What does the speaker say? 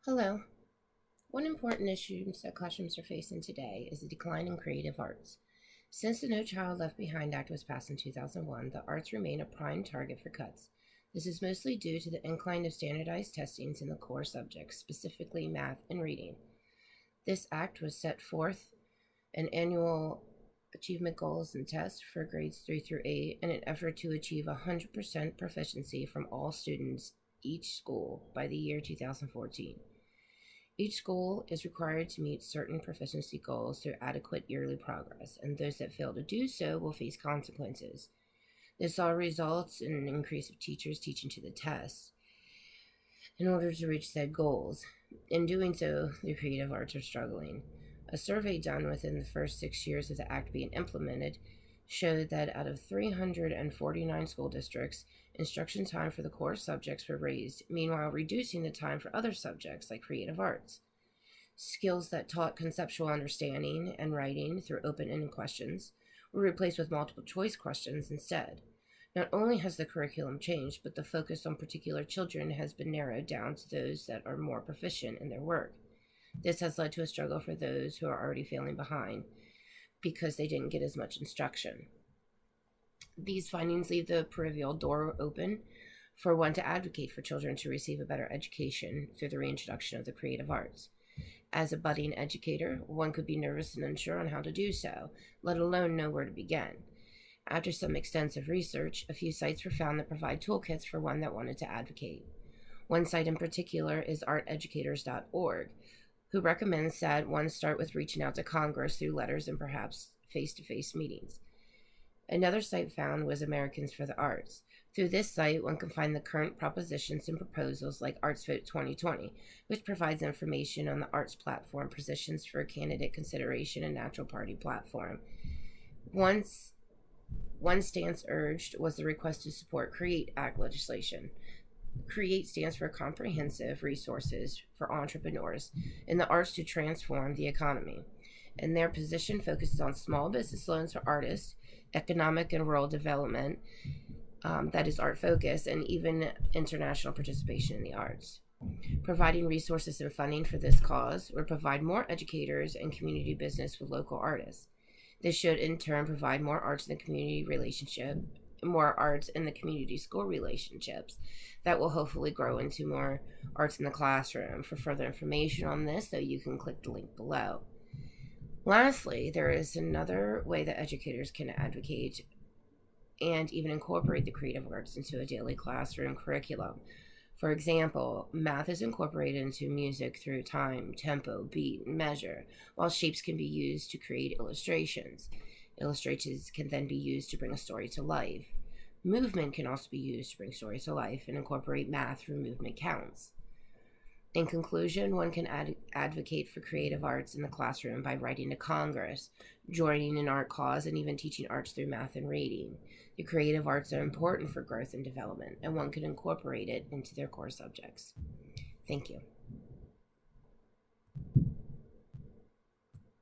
Hello. One important issue that classrooms are facing today is the decline in creative arts. Since the No Child Left Behind Act was passed in 2001, the arts remain a prime target for cuts. This is mostly due to the incline of standardized testings in the core subjects, specifically math and reading. This act was set forth an annual achievement goals and tests for grades 3 through 8 in an effort to achieve 100% proficiency from all students each school by the year 2014. Each school is required to meet certain proficiency goals through adequate yearly progress, and those that fail to do so will face consequences. This all results in an increase of teachers teaching to the test in order to reach said goals. In doing so, the creative arts are struggling. A survey done within the first 6 years of the Act being implemented showed that out of 349 school districts, instruction time for the core subjects were raised, meanwhile reducing the time for other subjects like creative arts. Skills that taught conceptual understanding and writing through open-ended questions were replaced with multiple choice questions instead. Not only has the curriculum changed, but the focus on particular children has been narrowed down to those that are more proficient in their work. This has led to a struggle for those who are already failing behind because they didn't get as much instruction. These findings leave the proverbial door open for one to advocate for children to receive a better education through the reintroduction of the creative arts. As a budding educator, one could be nervous and unsure on how to do so, let alone know where to begin. After some extensive research, a few sites were found that provide toolkits for one that wanted to advocate. One site in particular is arteducators.org, who recommends that one start with reaching out to Congress through letters and perhaps face-to-face meetings. Another site found was Americans for the Arts. Through this site, one can find the current propositions and proposals like ArtsVote 2020, which provides information on the arts platform positions for candidate consideration and natural party platform. One stance urged was the request to support CREATE Act legislation. CREATE stands for Comprehensive Resources for Entrepreneurs in the Arts to Transform the Economy, and their position focuses on small business loans for artists, economic and rural development, that is art focus, and even international participation in the arts. Providing resources and funding for this cause would provide more educators and community business with local artists. This should in turn provide more arts in the community relationship, more arts in the community school relationships that will hopefully grow into more arts in the classroom. For further information on this, though, you can click the link below. Lastly, there is another way that educators can advocate and even incorporate the creative arts into a daily classroom curriculum. For example, math is incorporated into music through time, tempo, beat, and measure, while shapes can be used to create illustrations. Illustrations can then be used to bring a story to life. Movement can also be used to bring stories to life and incorporate math through movement counts. In conclusion, one can advocate for creative arts in the classroom by writing to Congress, joining an art cause, and even teaching arts through math and reading. The creative arts are important for growth and development, and one can incorporate it into their core subjects. Thank you.